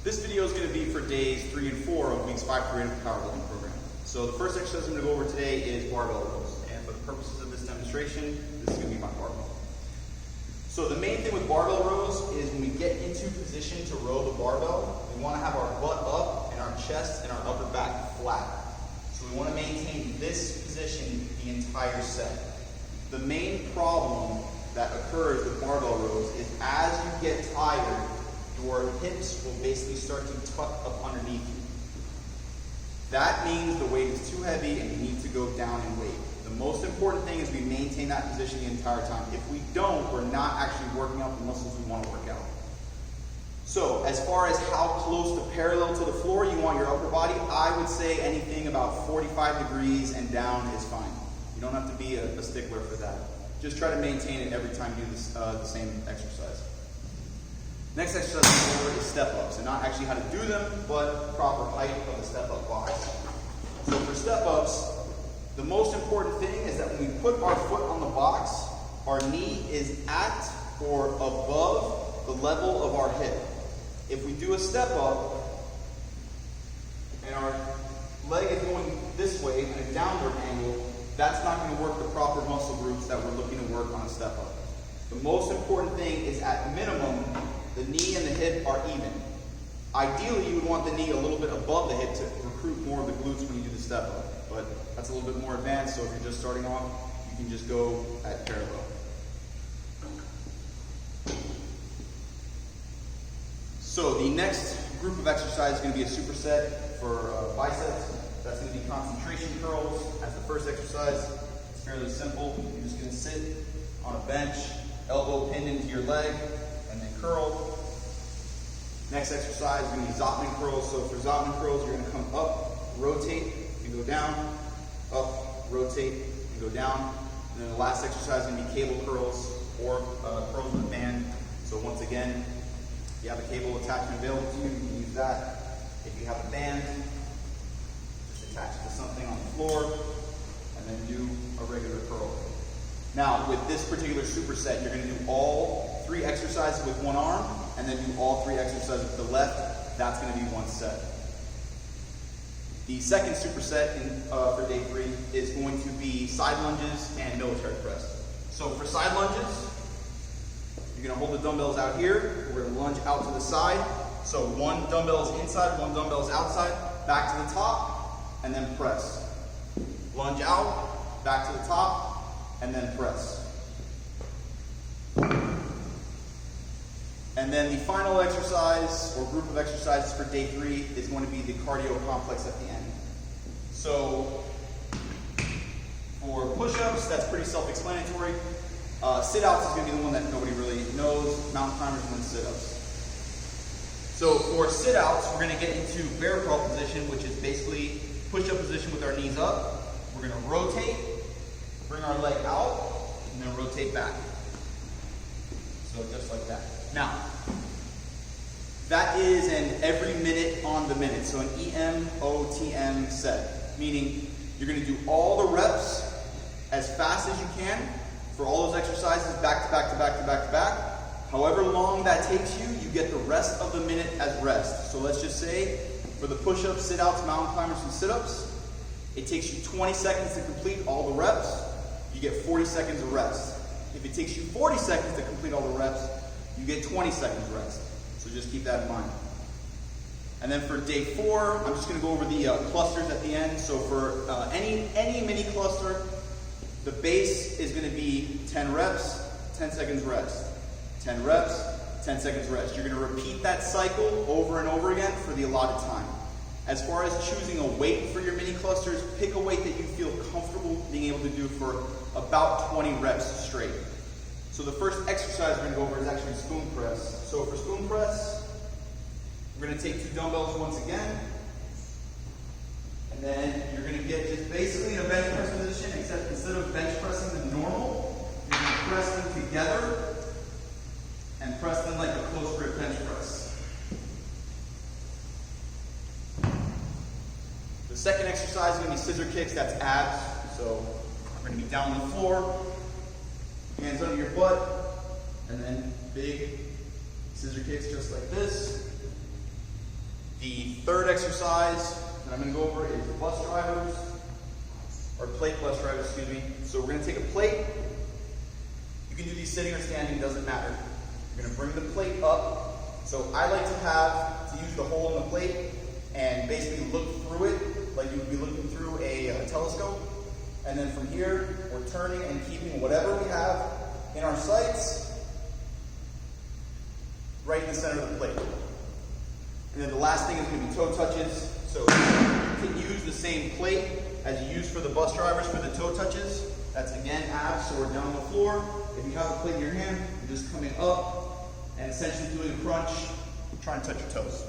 This video is going to be for days 3 and 4 of weeks 5 through 8 of the Powerbuilding program. So the first exercise I'm going to go over today is barbell rows. And for the purposes of this demonstration, this is going to be my barbell. So the main thing with barbell rows is when we get into position to row the barbell, we want to have our butt up and our chest and our upper back flat. So we want to maintain this position the entire set. The main problem that occurs with barbell rows is as you get tired, your hips will basically start to tuck up underneath you. That means the weight is too heavy and you need to go down in weight. The most important thing is we maintain that position the entire time. If we don't, we're not actually working out the muscles we want to work out. So as far as how close to parallel to the floor you want your upper body, I would say anything about 45 degrees and down is fine. You don't have to be a stickler for that. Just try to maintain it every time you do this, the same exercise. Next exercise I'm going to go over is step-ups, and not actually how to do them, but proper height of the step-up box. So for step-ups, the most important thing is that when we put our foot on the box, our knee is at or above the level of our hip. If we do a step-up, and our leg is going this way in a downward angle, that's not going to work the proper muscle groups that we're looking to work on a step-up. The most important thing is at minimum, the knee and the hip are even. Ideally, you would want the knee a little bit above the hip to recruit more of the glutes when you do the step up. But that's a little bit more advanced, so if you're just starting off, you can just go at parallel. So the next group of exercise is going to be a superset for biceps. That's going to be concentration curls as the first exercise. It's fairly simple. You're just going to sit on a bench, elbow pinned into your leg, and then curl. Next exercise is going to be Zottman curls. So for Zottman curls, you're going to come up, rotate, and go down, up, rotate, and go down. And then the last exercise is going to be cable curls or curls with a band. So once again, if you have a cable attachment available to you, you can use that. If you have a band, just attach it to something on the floor, and then do a regular curl. Now, with this particular superset, you're going to do all 3 exercises with one arm, and then do all 3 exercises with the left. That's going to be one set. The second superset for day 3 is going to be side lunges and military press. So for side lunges, you're going to hold the dumbbells out here. We're going to lunge out to the side. So one dumbbell is inside, one dumbbell is outside, back to the top, and then press. Lunge out, back to the top, and then press. And then the final exercise or group of exercises for day 3 is going to be the cardio complex at the end. So for push-ups, that's pretty self-explanatory. Sit-outs is going to be the one that nobody really knows. Mountain climbers and then sit-ups. So for sit-outs, we're going to get into bear crawl position, which is basically push-up position with our knees up. We're going to rotate, bring our leg out, and then rotate back. So just like that. Now, that is an every minute on the minute. So an EMOTM set, meaning you're going to do all the reps as fast as you can for all those exercises back to back to back to back to back. However long that takes you, you get the rest of the minute as rest. So let's just say for the push-ups, sit-outs, mountain climbers, and sit-ups, it takes you 20 seconds to complete all the reps. You get 40 seconds of rest. If it takes you 40 seconds to complete all the reps, you get 20 seconds rest. So just keep that in mind. And then for day 4, I'm just going to go over the clusters at the end. So for any mini cluster, the base is going to be 10 reps, 10 seconds rest. 10 reps, 10 seconds rest. You're going to repeat that cycle over and over again for the allotted time. As far as choosing a weight for your mini clusters, pick a weight that you feel comfortable being able to do for about 20 reps straight. So the first exercise we're going to go over is actually spoon press. So for spoon press, we're going to take 2 dumbbells once again. And then you're going to get just basically in a bench press position, except instead of bench pressing the normal, you're going to press them together and press them like a close grip bench press. The second exercise is going to be scissor kicks. That's abs. So we're going to be down on the floor, hands under your butt, and then big scissor kicks just like this. The third exercise that I'm going to go over is bus drivers, or plate bus drivers, excuse me. So we're going to take a plate. You can do these sitting or standing, doesn't matter. You're going to bring the plate up. So I like to use the hole in the plate and basically look through it like you would be looking through a telescope. And then from here, we're turning and keeping whatever we have in our sights right in the center of the plate. And then the last thing is going to be toe touches. So you can use the same plate as you use for the bus drivers for the toe touches. That's again abs, so we're down on the floor. If you have a plate in your hand, you're just coming up and essentially doing a crunch, try and touch your toes.